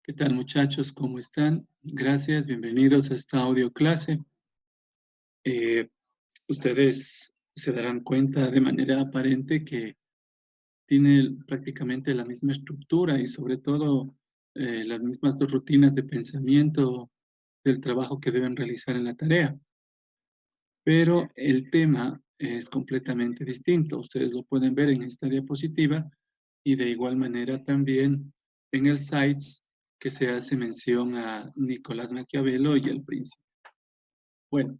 ¿Qué tal, muchachos? ¿Cómo están? Gracias, bienvenidos a esta audio clase. Ustedes se darán cuenta de manera aparente que tiene prácticamente la misma estructura y sobre todo las mismas dos rutinas de pensamiento del trabajo que deben realizar en la tarea. Pero el tema es completamente distinto. Ustedes lo pueden ver en esta diapositiva y de igual manera también en el slides que se hace mención a Nicolás Maquiavelo y el príncipe. Bueno,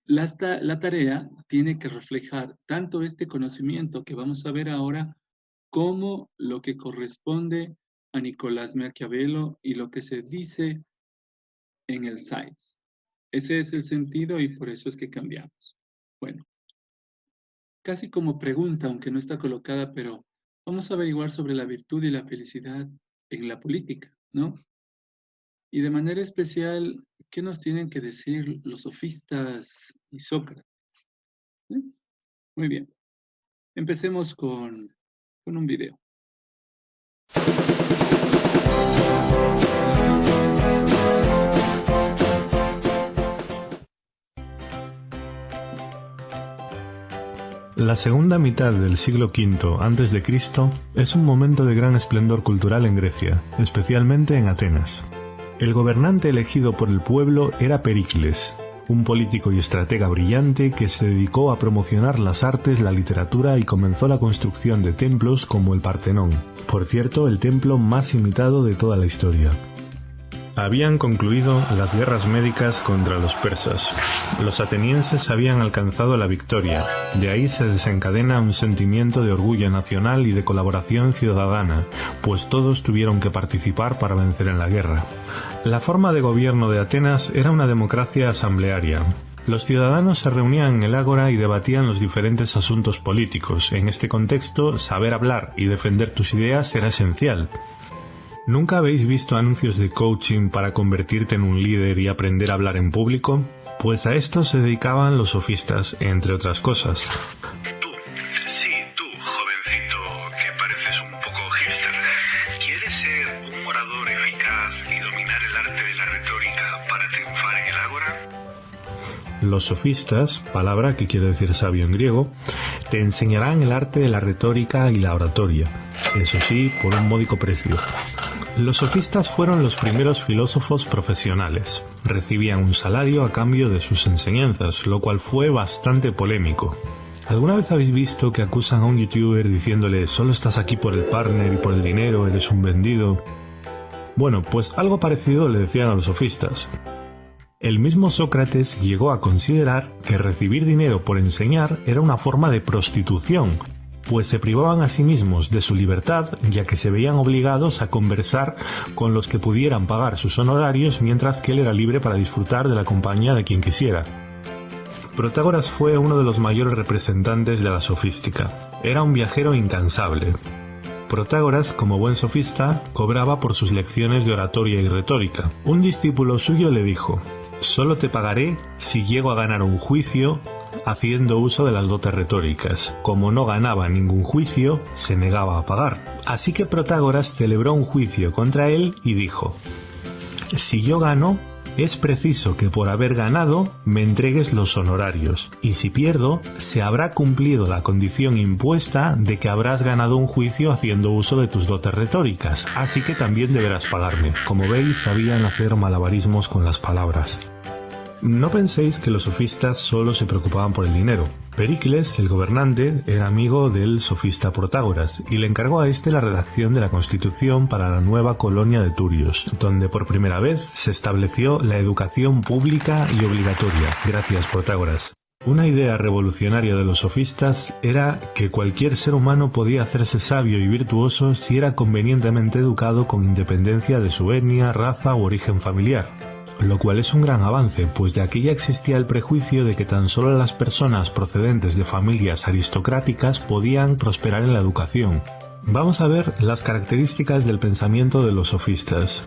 la tarea tiene que reflejar tanto este conocimiento que vamos a ver ahora como lo que corresponde a Nicolás Maquiavelo y lo que se dice en el slides. Ese es el sentido y por eso es que cambiamos. Bueno, casi como pregunta, aunque no está colocada, pero vamos a averiguar sobre la virtud y la felicidad en la política, ¿no? Y de manera especial, ¿qué nos tienen que decir los sofistas y Sócrates? ¿Sí? Muy bien. Empecemos con un video. La segunda mitad del siglo V a.C. es un momento de gran esplendor cultural en Grecia, especialmente en Atenas. El gobernante elegido por el pueblo era Pericles, un político y estratega brillante que se dedicó a promocionar las artes, la literatura y comenzó la construcción de templos como el Partenón, por cierto, el templo más imitado de toda la historia. Habían concluido las guerras médicas contra los persas. Los atenienses habían alcanzado la victoria. De ahí se desencadena un sentimiento de orgullo nacional y de colaboración ciudadana, pues todos tuvieron que participar para vencer en la guerra. La forma de gobierno de Atenas era una democracia asamblearia. Los ciudadanos se reunían en el ágora y debatían los diferentes asuntos políticos. En este contexto, saber hablar y defender tus ideas era esencial. ¿Nunca habéis visto anuncios de coaching para convertirte en un líder y aprender a hablar en público? Pues a esto se dedicaban los sofistas, entre otras cosas. Tú, jovencito, que pareces un poco hipster, ¿quieres ser un orador eficaz y dominar el arte de la retórica para triunfar en el ágora? Los sofistas, palabra que quiere decir sabio en griego, te enseñarán el arte de la retórica y la oratoria, eso sí, por un módico precio. Los sofistas fueron los primeros filósofos profesionales. Recibían un salario a cambio de sus enseñanzas, lo cual fue bastante polémico. ¿Alguna vez habéis visto que acusan a un youtuber diciéndole solo estás aquí por el partner y por el dinero, eres un vendido? Bueno, pues algo parecido le decían a los sofistas. El mismo Sócrates llegó a considerar que recibir dinero por enseñar era una forma de prostitución, pues se privaban a sí mismos de su libertad, ya que se veían obligados a conversar con los que pudieran pagar sus honorarios, mientras que él era libre para disfrutar de la compañía de quien quisiera. Protágoras fue uno de los mayores representantes de la sofística. Era un viajero incansable. Protágoras, como buen sofista, cobraba por sus lecciones de oratoria y retórica. Un discípulo suyo le dijo: «Solo te pagaré si llego a ganar un juicio haciendo uso de las dotes retóricas». Como no ganaba ningún juicio, se negaba a pagar. Así que Protágoras celebró un juicio contra él y dijo: «Si yo gano, es preciso que por haber ganado me entregues los honorarios, y si pierdo, se habrá cumplido la condición impuesta de que habrás ganado un juicio haciendo uso de tus dotes retóricas, así que también deberás pagarme». Como veis, sabían hacer malabarismos con las palabras. No penséis que los sofistas solo se preocupaban por el dinero. Pericles, el gobernante, era amigo del sofista Protágoras y le encargó a este la redacción de la Constitución para la nueva colonia de Turios, donde por primera vez se estableció la educación pública y obligatoria. Gracias, Protágoras. Una idea revolucionaria de los sofistas era que cualquier ser humano podía hacerse sabio y virtuoso si era convenientemente educado con independencia de su etnia, raza u origen familiar. Lo cual es un gran avance, pues de aquella existía el prejuicio de que tan solo las personas procedentes de familias aristocráticas podían prosperar en la educación. Vamos a ver las características del pensamiento de los sofistas.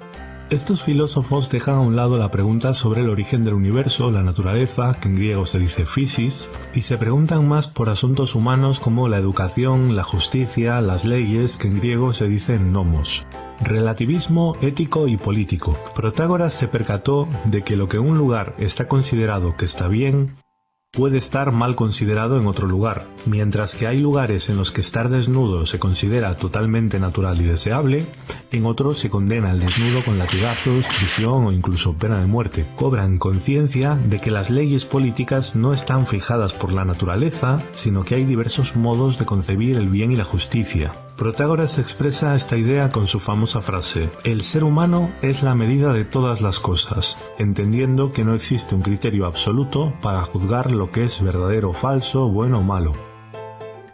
Estos filósofos dejan a un lado la pregunta sobre el origen del universo, la naturaleza, que en griego se dice physis, y se preguntan más por asuntos humanos como la educación, la justicia, las leyes, que en griego se dice nomos. Relativismo ético y político. Protágoras se percató de que lo que en un lugar está considerado que está bien, puede estar mal considerado en otro lugar, mientras que hay lugares en los que estar desnudo se considera totalmente natural y deseable, en otros se condena el desnudo con latigazos, prisión o incluso pena de muerte. Cobran conciencia de que las leyes políticas no están fijadas por la naturaleza, sino que hay diversos modos de concebir el bien y la justicia. Protágoras expresa esta idea con su famosa frase: el ser humano es la medida de todas las cosas, entendiendo que no existe un criterio absoluto para juzgar lo que es verdadero o falso, bueno o malo.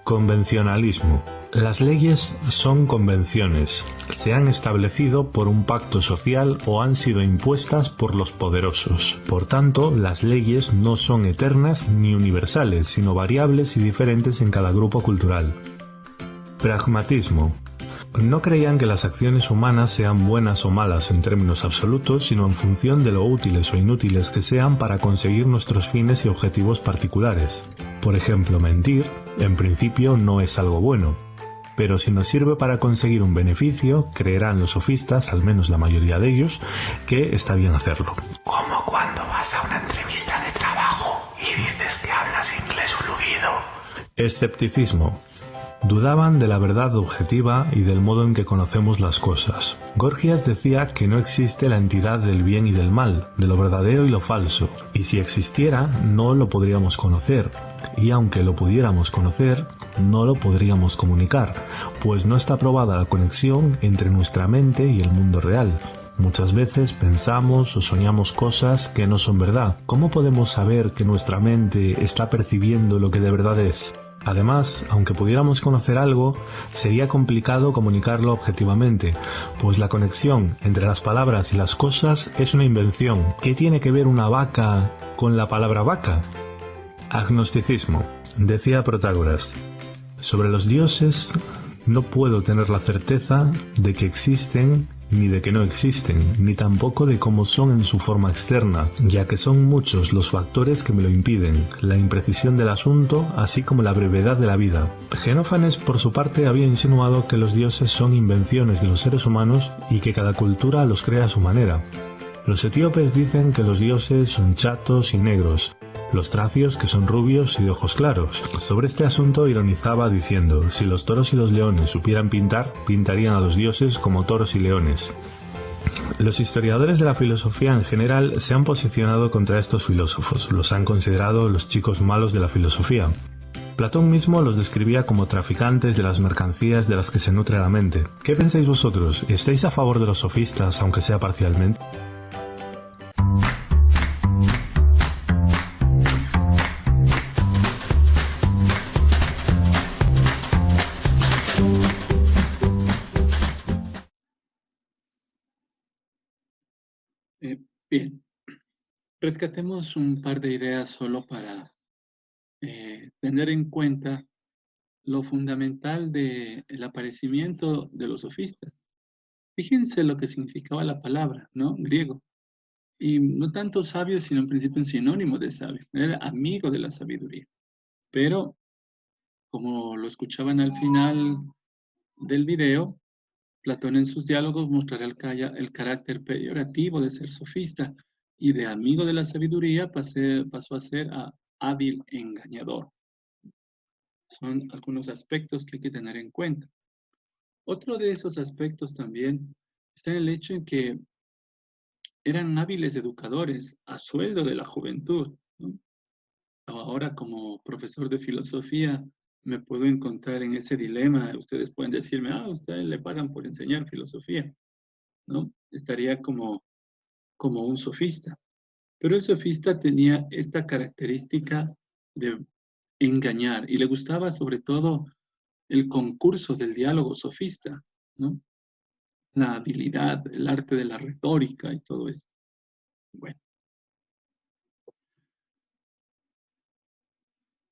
Convencionalismo. Las leyes son convenciones, se han establecido por un pacto social o han sido impuestas por los poderosos. Por tanto, las leyes no son eternas ni universales, sino variables y diferentes en cada grupo cultural. Pragmatismo. No creían que las acciones humanas sean buenas o malas en términos absolutos, sino en función de lo útiles o inútiles que sean para conseguir nuestros fines y objetivos particulares. Por ejemplo, mentir, en principio, no es algo bueno, pero si nos sirve para conseguir un beneficio, creerán los sofistas, al menos la mayoría de ellos, que está bien hacerlo. Como cuando vas a una entrevista de trabajo y dices que hablas inglés fluido. Escepticismo. Dudaban de la verdad objetiva y del modo en que conocemos las cosas. Gorgias decía que no existe la entidad del bien y del mal, de lo verdadero y lo falso, y si existiera no lo podríamos conocer, y aunque lo pudiéramos conocer, no lo podríamos comunicar, pues no está probada la conexión entre nuestra mente y el mundo real. Muchas veces pensamos o soñamos cosas que no son verdad. ¿Cómo podemos saber que nuestra mente está percibiendo lo que de verdad es? Además, aunque pudiéramos conocer algo, sería complicado comunicarlo objetivamente, pues la conexión entre las palabras y las cosas es una invención. ¿Qué tiene que ver una vaca con la palabra vaca? Agnosticismo. Decía Protágoras: sobre los dioses no puedo tener la certeza de que existen ni de que no existen, ni tampoco de cómo son en su forma externa, ya que son muchos los factores que me lo impiden, la imprecisión del asunto, así como la brevedad de la vida. Xenófanes, por su parte, había insinuado que los dioses son invenciones de los seres humanos y que cada cultura los crea a su manera. Los etíopes dicen que los dioses son chatos y negros, los tracios que son rubios y de ojos claros. Sobre este asunto ironizaba diciendo: si los toros y los leones supieran pintar, pintarían a los dioses como toros y leones. Los historiadores de la filosofía en general se han posicionado contra estos filósofos, los han considerado los chicos malos de la filosofía. Platón mismo los describía como traficantes de las mercancías de las que se nutre la mente. ¿Qué pensáis vosotros? ¿Estáis a favor de los sofistas, aunque sea parcialmente? Bien, rescatemos un par de ideas solo para tener en cuenta lo fundamental del aparecimiento de los sofistas. Fíjense lo que significaba la palabra, ¿no? Griego. Y no tanto sabio, sino en principio un sinónimo de sabio. Era amigo de la sabiduría. Pero, como lo escuchaban al final del video, Platón en sus diálogos mostrará el carácter peyorativo de ser sofista, y de amigo de la sabiduría pasó a ser hábil engañador. Son algunos aspectos que hay que tener en cuenta. Otro de esos aspectos también está en el hecho en que eran hábiles educadores a sueldo de la juventud, ¿no? Ahora, como profesor de filosofía, me puedo encontrar en ese dilema. Ustedes pueden decirme: ustedes le pagan por enseñar filosofía, ¿no? Estaría como un sofista. Pero el sofista tenía esta característica de engañar, y le gustaba sobre todo el concurso del diálogo sofista, ¿no? La habilidad, el arte de la retórica y todo esto. Bueno.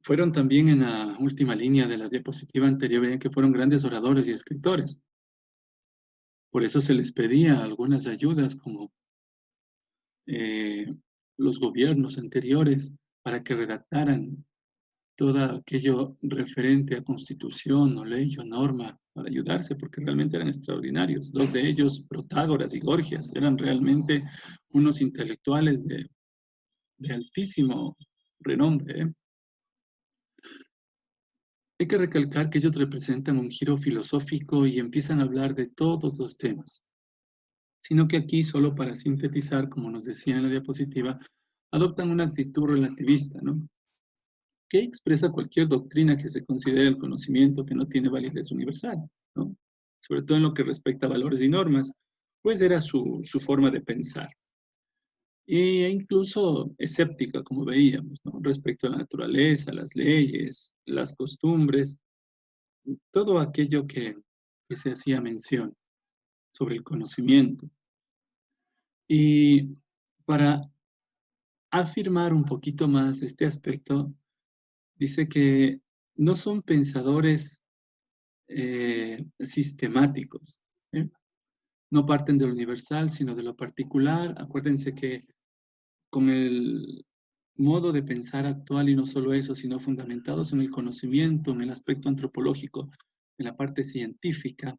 Fueron también, en la última línea de la diapositiva anterior, veían que fueron grandes oradores y escritores. Por eso se les pedía algunas ayudas como los gobiernos anteriores para que redactaran todo aquello referente a constitución o ley o norma para ayudarse, porque realmente eran extraordinarios. Dos de ellos, Protágoras y Gorgias, eran realmente unos intelectuales de altísimo renombre, ¿eh? Hay que recalcar que ellos representan un giro filosófico y empiezan a hablar de todos los temas, sino que aquí, solo para sintetizar, como nos decía en la diapositiva, adoptan una actitud relativista, ¿no? Que expresa cualquier doctrina que se considere el conocimiento que no tiene validez universal, ¿no? Sobre todo en lo que respecta a valores y normas, pues era su forma de pensar. E incluso escéptica, como veíamos, ¿no? Respecto a la naturaleza, las leyes, las costumbres, todo aquello que se hacía mención sobre el conocimiento. Y para afirmar un poquito más este aspecto, dice que no son pensadores sistemáticos, ¿eh? No parten de lo universal, sino de lo particular. Acuérdense que con el modo de pensar actual, y no solo eso, sino fundamentados en el conocimiento, en el aspecto antropológico, en la parte científica,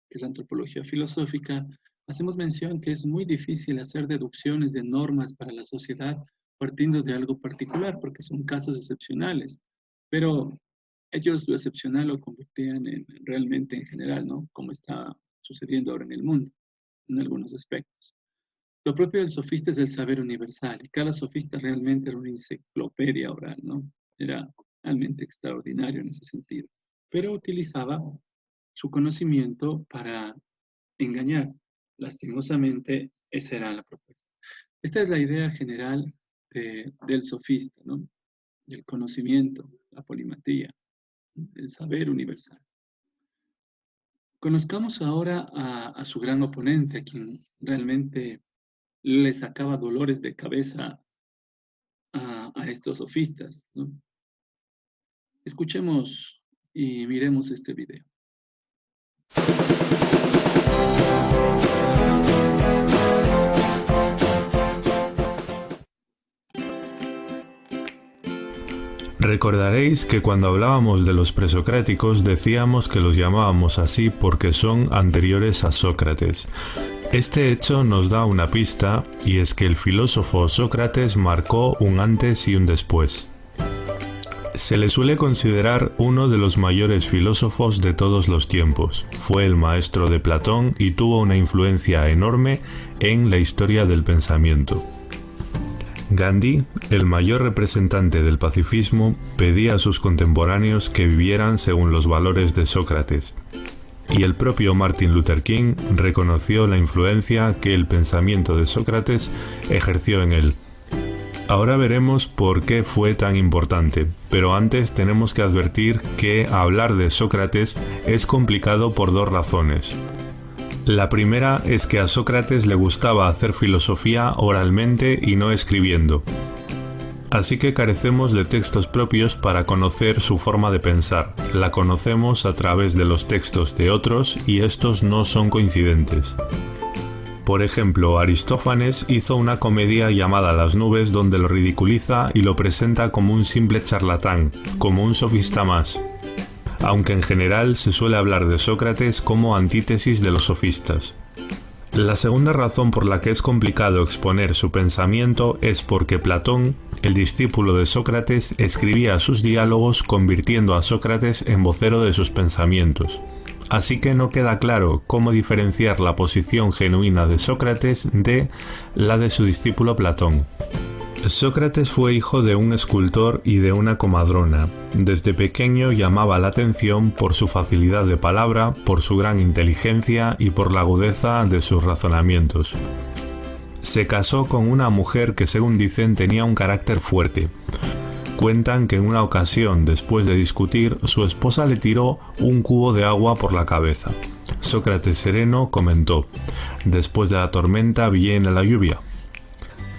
que es la antropología filosófica, hacemos mención que es muy difícil hacer deducciones de normas para la sociedad partiendo de algo particular, porque son casos excepcionales. Pero ellos lo excepcional lo convertían en realmente en general, ¿no? Como está sucediendo ahora en el mundo, en algunos aspectos. Lo propio del sofista es el saber universal, y cada sofista realmente era una enciclopedia oral, ¿no? Era realmente extraordinario en ese sentido. Pero utilizaba su conocimiento para engañar. Lastimosamente, esa era la propuesta. Esta es la idea general del sofista, ¿no? Del conocimiento, la polimatía, el saber universal. Conozcamos ahora a su gran oponente, a quien realmente le sacaba dolores de cabeza a estos sofistas, ¿no? Escuchemos y miremos este video. Recordaréis que cuando hablábamos de los presocráticos decíamos que los llamábamos así porque son anteriores a Sócrates. Este hecho nos da una pista, y es que el filósofo Sócrates marcó un antes y un después. Se le suele considerar uno de los mayores filósofos de todos los tiempos. Fue el maestro de Platón y tuvo una influencia enorme en la historia del pensamiento. Gandhi, el mayor representante del pacifismo, pedía a sus contemporáneos que vivieran según los valores de Sócrates. Y el propio Martin Luther King reconoció la influencia que el pensamiento de Sócrates ejerció en él. Ahora veremos por qué fue tan importante, pero antes tenemos que advertir que hablar de Sócrates es complicado por dos razones. La primera es que a Sócrates le gustaba hacer filosofía oralmente y no escribiendo. Así que carecemos de textos propios para conocer su forma de pensar. La conocemos a través de los textos de otros y estos no son coincidentes. Por ejemplo, Aristófanes hizo una comedia llamada Las nubes donde lo ridiculiza y lo presenta como un simple charlatán, como un sofista más. Aunque en general se suele hablar de Sócrates como antítesis de los sofistas. La segunda razón por la que es complicado exponer su pensamiento es porque Platón, el discípulo de Sócrates, escribía sus diálogos convirtiendo a Sócrates en vocero de sus pensamientos. Así que no queda claro cómo diferenciar la posición genuina de Sócrates de la de su discípulo Platón. Sócrates fue hijo de un escultor y de una comadrona. Desde pequeño llamaba la atención por su facilidad de palabra, por su gran inteligencia y por la agudeza de sus razonamientos. Se casó con una mujer que, según dicen, tenía un carácter fuerte. Cuentan que en una ocasión, después de discutir, su esposa le tiró un cubo de agua por la cabeza. Sócrates sereno comentó: «Después de la tormenta viene la lluvia».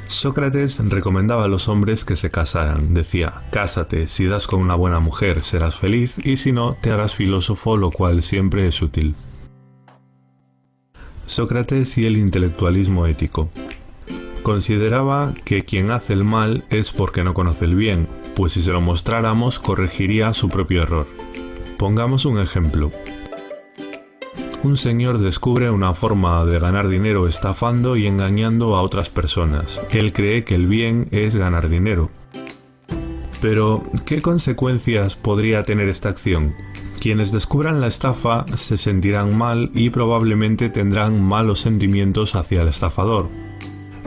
Sócrates recomendaba a los hombres que se casaran. Decía: «Cásate, si das con una buena mujer serás feliz y si no te harás filósofo, lo cual siempre es útil». Sócrates y el intelectualismo ético. Consideraba que quien hace el mal es porque no conoce el bien, pues si se lo mostráramos corregiría su propio error. Pongamos un ejemplo. Un señor descubre una forma de ganar dinero estafando y engañando a otras personas. Él cree que el bien es ganar dinero. Pero, ¿qué consecuencias podría tener esta acción? Quienes descubran la estafa se sentirán mal y probablemente tendrán malos sentimientos hacia el estafador.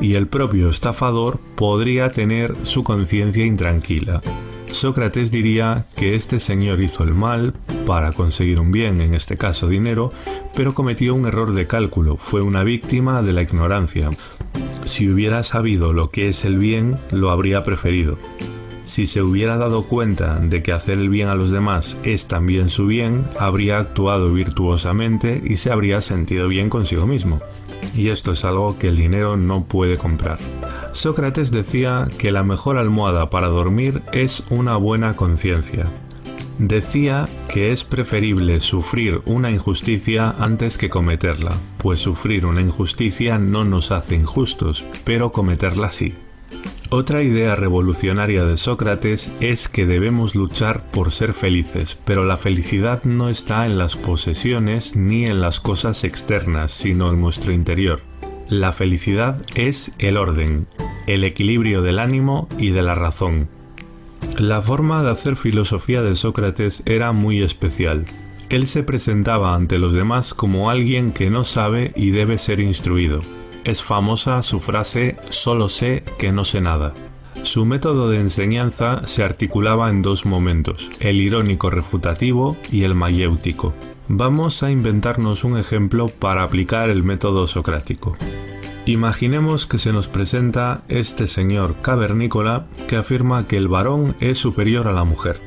Y el propio estafador podría tener su conciencia intranquila. Sócrates diría que este señor hizo el mal para conseguir un bien, en este caso dinero, pero cometió un error de cálculo, fue una víctima de la ignorancia. Si hubiera sabido lo que es el bien, lo habría preferido. Si se hubiera dado cuenta de que hacer el bien a los demás es también su bien, habría actuado virtuosamente y se habría sentido bien consigo mismo. Y esto es algo que el dinero no puede comprar. Sócrates decía que la mejor almohada para dormir es una buena conciencia. Decía que es preferible sufrir una injusticia antes que cometerla, pues sufrir una injusticia no nos hace injustos, pero cometerla sí. Otra idea revolucionaria de Sócrates es que debemos luchar por ser felices, pero la felicidad no está en las posesiones ni en las cosas externas, sino en nuestro interior. La felicidad es el orden, el equilibrio del ánimo y de la razón. La forma de hacer filosofía de Sócrates era muy especial. Él se presentaba ante los demás como alguien que no sabe y debe ser instruido. Es famosa su frase «solo sé que no sé nada». Su método de enseñanza se articulaba en dos momentos, el irónico refutativo y el mayéutico. Vamos a inventarnos un ejemplo para aplicar el método socrático. Imaginemos que se nos presenta este señor cavernícola que afirma que el varón es superior a la mujer.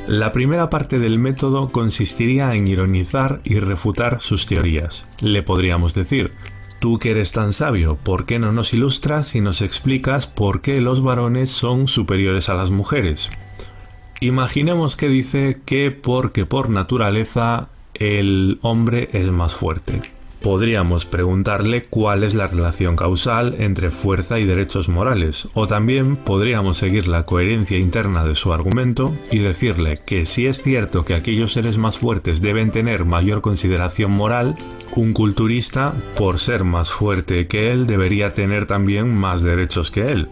La primera parte del método consistiría en ironizar y refutar sus teorías. Le podríamos decir: tú que eres tan sabio, ¿por qué no nos ilustras y nos explicas por qué los varones son superiores a las mujeres? Imaginemos que dice que porque por naturaleza el hombre es más fuerte. Podríamos preguntarle cuál es la relación causal entre fuerza y derechos morales, o también podríamos seguir la coherencia interna de su argumento y decirle que si es cierto que aquellos seres más fuertes deben tener mayor consideración moral, un culturista, por ser más fuerte que él, debería tener también más derechos que él.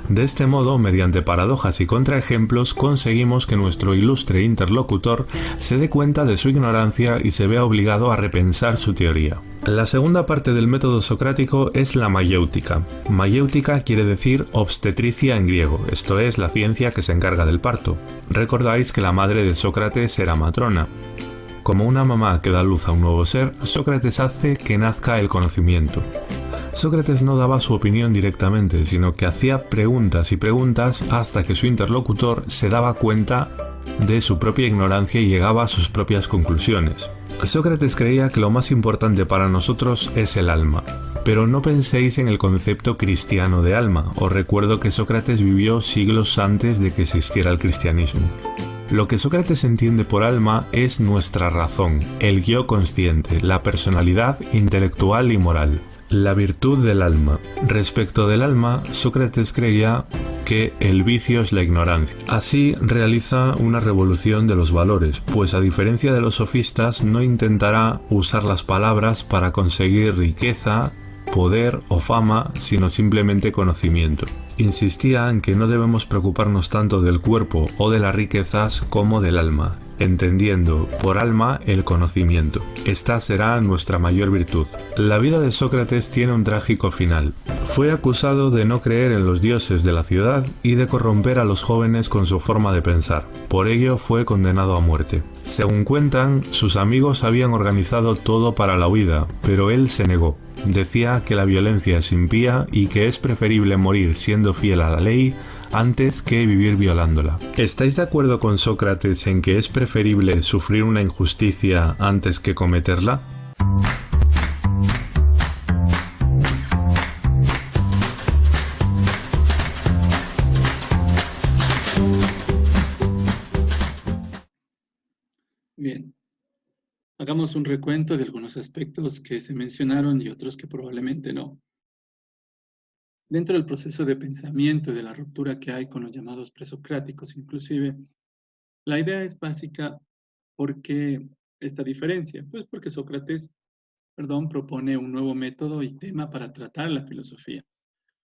De este modo, mediante paradojas y contraejemplos, conseguimos que nuestro ilustre interlocutor se dé cuenta de su ignorancia y se vea obligado a repensar su teoría. La segunda parte del método socrático es la mayéutica. Mayéutica quiere decir obstetricia en griego, esto es, la ciencia que se encarga del parto. Recordáis que la madre de Sócrates era matrona. Como una mamá que da luz a un nuevo ser, Sócrates hace que nazca el conocimiento. Sócrates no daba su opinión directamente, sino que hacía preguntas y preguntas hasta que su interlocutor se daba cuenta de su propia ignorancia y llegaba a sus propias conclusiones. Sócrates creía que lo más importante para nosotros es el alma, pero no penséis en el concepto cristiano de alma. Os recuerdo que Sócrates vivió siglos antes de que existiera el cristianismo. Lo que Sócrates entiende por alma es nuestra razón, el yo consciente, la personalidad intelectual y moral. La virtud del alma. Respecto del alma, Sócrates creía que el vicio es la ignorancia. Así realiza una revolución de los valores, pues a diferencia de los sofistas no intentará usar las palabras para conseguir riqueza, poder o fama, sino simplemente conocimiento. Insistía en que no debemos preocuparnos tanto del cuerpo o de las riquezas como del alma, entendiendo por alma el conocimiento. Esta será nuestra mayor virtud. La vida de Sócrates tiene un trágico final. Fue acusado de no creer en los dioses de la ciudad y de corromper a los jóvenes con su forma de pensar. Por ello fue condenado a muerte. Según cuentan, sus amigos habían organizado todo para la huida, pero él se negó. Decía que la violencia es impía y que es preferible morir siendo fiel a la ley antes que vivir violándola. ¿Estáis de acuerdo con Sócrates en que es preferible sufrir una injusticia antes que cometerla? Bien. Hagamos un recuento de algunos aspectos que se mencionaron y otros que probablemente no. Dentro del proceso de pensamiento y de la ruptura que hay con los llamados presocráticos, inclusive, la idea es básica. ¿Por qué esta diferencia? Pues porque Sócrates, perdón, propone un nuevo método y tema para tratar la filosofía.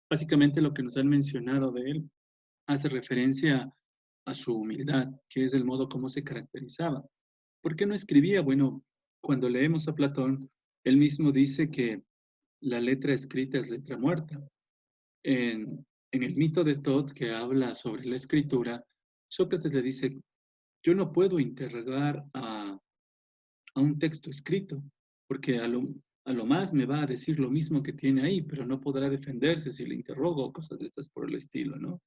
Básicamente lo que nos han mencionado de él hace referencia a su humildad, que es el modo como se caracterizaba. ¿Por qué no escribía? Bueno, cuando leemos a Platón, él mismo dice que la letra escrita es letra muerta. En el mito de Tod, que habla sobre la escritura, Sócrates le dice, yo no puedo interrogar a un texto escrito, porque a lo más me va a decir lo mismo que tiene ahí, pero no podrá defenderse si le interrogo o cosas de estas por el estilo, ¿no?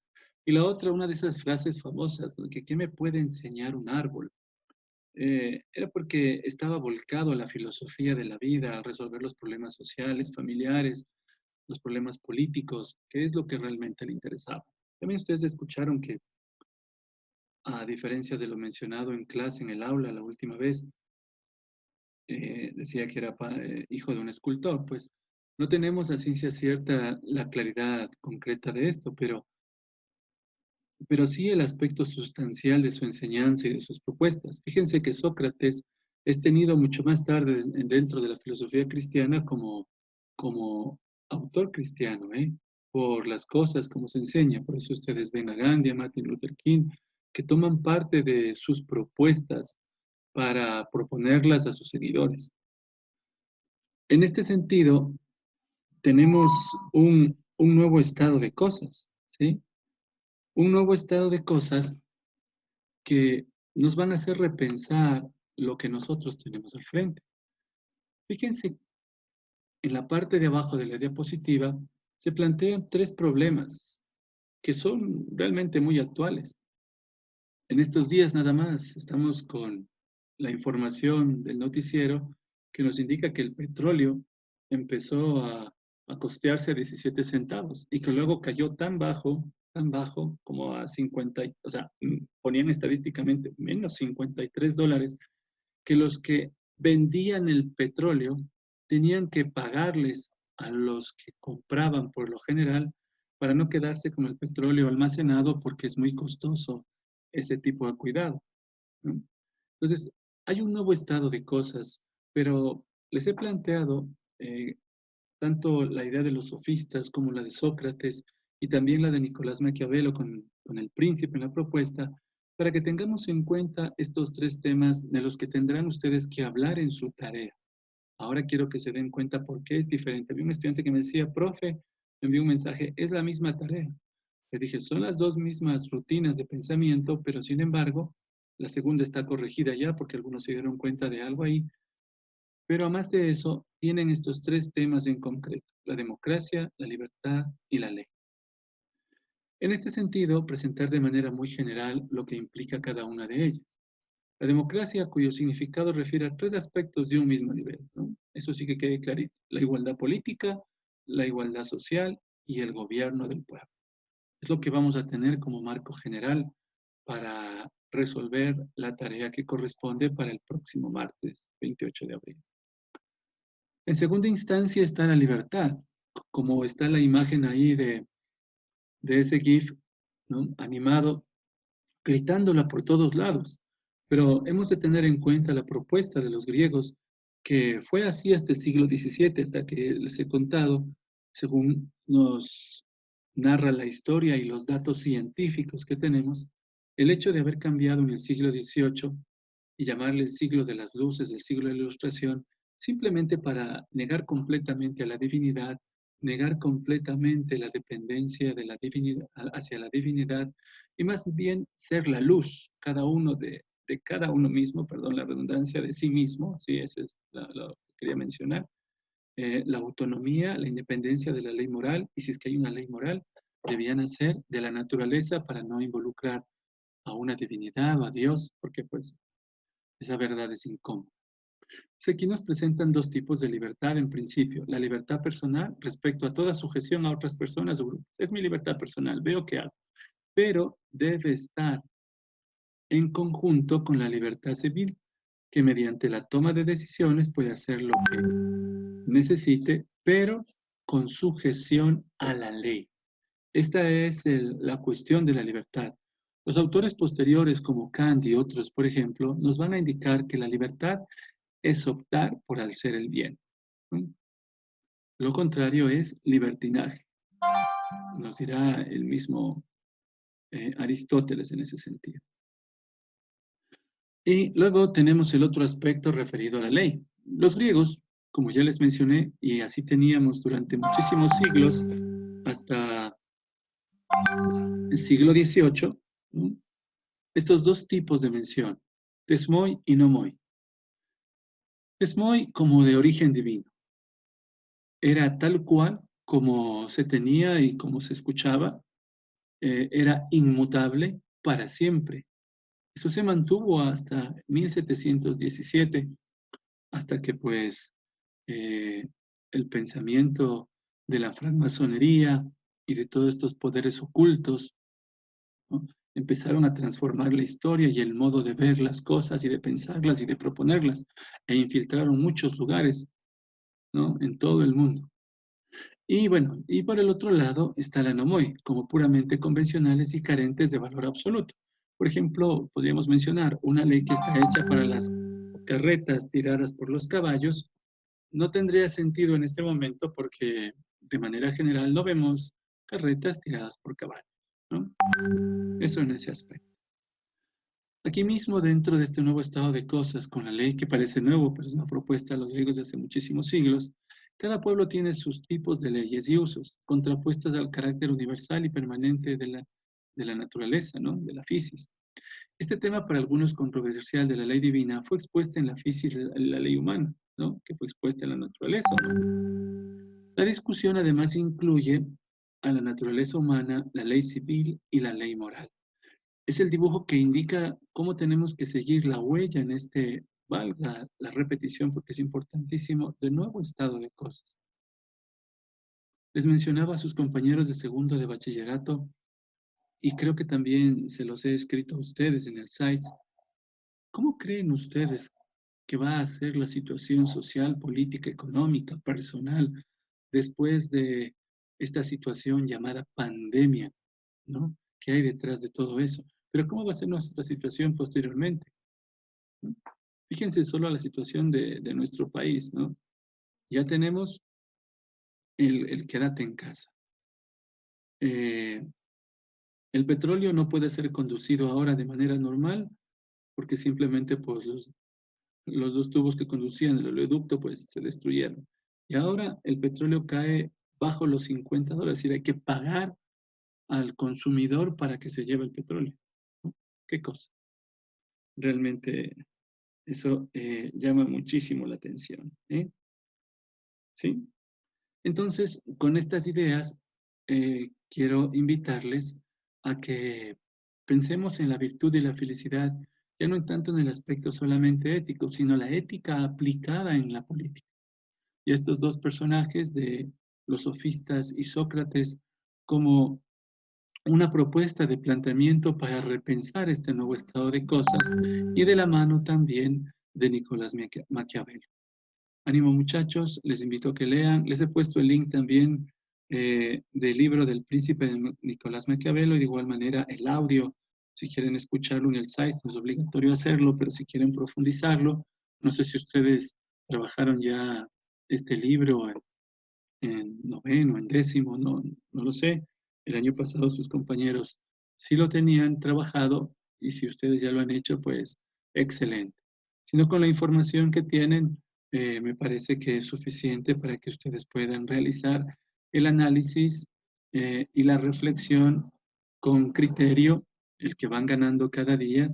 Y la otra, una de esas frases famosas, ¿no? Que ¿qué me puede enseñar un árbol? Era porque estaba volcado a la filosofía de la vida, a resolver los problemas sociales, familiares, los problemas políticos, que es lo que realmente le interesaba. También ustedes escucharon que, a diferencia de lo mencionado en clase, en el aula, la última vez, decía que era hijo de un escultor. Pues no tenemos a ciencia cierta la claridad concreta de esto, pero sí el aspecto sustancial de su enseñanza y de sus propuestas. Fíjense que Sócrates es tenido mucho más tarde dentro de la filosofía cristiana como autor cristiano, ¿eh? Por las cosas como se enseña. Por eso ustedes ven a Gandhi, a Martin Luther King, que toman parte de sus propuestas para proponerlas a sus seguidores. En este sentido, tenemos un nuevo estado de cosas, ¿sí? Un nuevo estado de cosas que nos van a hacer repensar lo que nosotros tenemos al frente. Fíjense, en la parte de abajo de la diapositiva se plantean tres problemas que son realmente muy actuales. En estos días nada más estamos con la información del noticiero que nos indica que el petróleo empezó a costearse a 17 centavos y que luego cayó tan bajo como a 50, o sea, ponían estadísticamente menos $53, que los que vendían el petróleo tenían que pagarles a los que compraban por lo general para no quedarse con el petróleo almacenado porque es muy costoso ese tipo de cuidado, ¿no? Entonces, hay un nuevo estado de cosas, pero les he planteado tanto la idea de los sofistas como la de Sócrates y también la de Nicolás Maquiavelo con el príncipe en la propuesta, para que tengamos en cuenta estos tres temas de los que tendrán ustedes que hablar en su tarea. Ahora quiero que se den cuenta por qué es diferente. Había un estudiante que me decía, profe, me envió un mensaje, es la misma tarea. Le dije, son las dos mismas rutinas de pensamiento, pero sin embargo, la segunda está corregida ya porque algunos se dieron cuenta de algo ahí. Pero además de eso, tienen estos tres temas en concreto, la democracia, la libertad y la ley. En este sentido, presentar de manera muy general lo que implica cada una de ellas. La democracia, cuyo significado refiere a tres aspectos de un mismo nivel, ¿no? Eso sí que quede clarito. La igualdad política, la igualdad social y el gobierno del pueblo. Es lo que vamos a tener como marco general para resolver la tarea que corresponde para el próximo martes 28 de abril. En segunda instancia está la libertad, como está la imagen ahí de ese GIF, ¿no? Animado, gritándola por todos lados. Pero hemos de tener en cuenta la propuesta de los griegos, que fue así hasta el siglo XVII, hasta que les he contado, según nos narra la historia y los datos científicos que tenemos, el hecho de haber cambiado en el siglo XVIII y llamarle el siglo de las luces, el siglo de la ilustración, simplemente para negar completamente a la divinidad, negar completamente la dependencia de la divinidad, hacia la divinidad, y más bien ser la luz, cada uno de cada uno mismo, perdón la redundancia, de sí mismo, sí, eso es lo que quería mencionar, la autonomía, la independencia de la ley moral, y si es que hay una ley moral, debía nacer de la naturaleza para no involucrar a una divinidad o a Dios, porque pues esa verdad es incómoda. Aquí nos presentan dos tipos de libertad en principio. La libertad personal respecto a toda sujeción a otras personas o grupos. Es mi libertad personal, veo qué hago. Pero debe estar en conjunto con la libertad civil, que mediante la toma de decisiones puede hacer lo que necesite, pero con sujeción a la ley. Esta es la cuestión de la libertad. Los autores posteriores, como Kant y otros, por ejemplo, nos van a indicar que la libertad es optar por hacer el bien, ¿no? Lo contrario es libertinaje. Nos dirá el mismo Aristóteles en ese sentido. Y luego tenemos el otro aspecto referido a la ley. Los griegos, como ya les mencioné, y así teníamos durante muchísimos siglos, hasta el siglo XVIII, ¿no? Estos dos tipos de mención, tesmoi y nomoi. Tesmoi como de origen divino. Era tal cual como se tenía y como se escuchaba, era inmutable para siempre. Eso se mantuvo hasta 1717, hasta que pues el pensamiento de la francmasonería y de todos estos poderes ocultos, ¿no? Empezaron a transformar la historia y el modo de ver las cosas y de pensarlas y de proponerlas, e infiltraron muchos lugares, ¿no? En todo el mundo. Y bueno, y por el otro lado está la nomoi, como puramente convencionales y carentes de valor absoluto. Por ejemplo, podríamos mencionar una ley que está hecha para las carretas tiradas por los caballos. No tendría sentido en este momento porque de manera general no vemos carretas tiradas por caballos, ¿no? Eso en ese aspecto. Aquí mismo, dentro de este nuevo estado de cosas, con la ley que parece nuevo, pero es una propuesta de los griegos de hace muchísimos siglos, cada pueblo tiene sus tipos de leyes y usos, contrapuestas al carácter universal y permanente de la naturaleza, ¿no? De la fisis. Este tema, para algunos controversial, de la ley divina, fue expuesta en la fisis, la ley humana, ¿no? Que fue expuesta en la naturaleza, ¿no? La discusión además incluye a la naturaleza humana, la ley civil y la ley moral. Es el dibujo que indica cómo tenemos que seguir la huella en este, valga la repetición porque es importantísimo, de nuevo estado de cosas. Les mencionaba a sus compañeros de segundo de bachillerato, y creo que también se los he escrito a ustedes en el site. ¿Cómo creen ustedes que va a ser la situación social, política, económica, personal, después de esta situación llamada pandemia, ¿no? ¿Qué hay detrás de todo eso? Pero ¿cómo va a ser nuestra situación posteriormente, ¿no? Fíjense solo a la situación de nuestro país, ¿no? Ya tenemos el quédate en casa. El petróleo no puede ser conducido ahora de manera normal porque simplemente pues, los dos tubos que conducían el oleoducto pues se destruyeron. Y ahora el petróleo cae bajo los $50, es decir, hay que pagar al consumidor para que se lleve el petróleo, ¿no? ¿Qué cosa? Realmente eso llama muchísimo la atención, ¿eh? ¿Sí? Entonces, con estas ideas, quiero invitarles a que pensemos en la virtud y la felicidad, ya no tanto en el aspecto solamente ético, sino la ética aplicada en la política. Y estos dos personajes de los sofistas y Sócrates como una propuesta de planteamiento para repensar este nuevo estado de cosas y de la mano también de Nicolás Maquiavelo. Ánimo muchachos, les invito a que lean. Les he puesto el link también del libro del príncipe de Nicolás Maquiavelo y de igual manera el audio. Si quieren escucharlo en el site, no es obligatorio hacerlo, pero si quieren profundizarlo, no sé si ustedes trabajaron ya este libro en noveno, en décimo, no lo sé. El año pasado sus compañeros sí lo tenían trabajado y si ustedes ya lo han hecho, pues excelente. Sino con la información que tienen, me parece que es suficiente para que ustedes puedan realizar el análisis y la reflexión con criterio, el que van ganando cada día,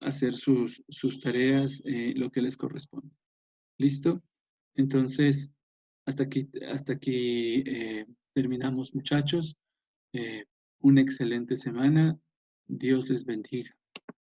hacer sus tareas, lo que les corresponde. ¿Listo? Entonces, hasta aquí terminamos, muchachos. Una excelente semana. Dios les bendiga.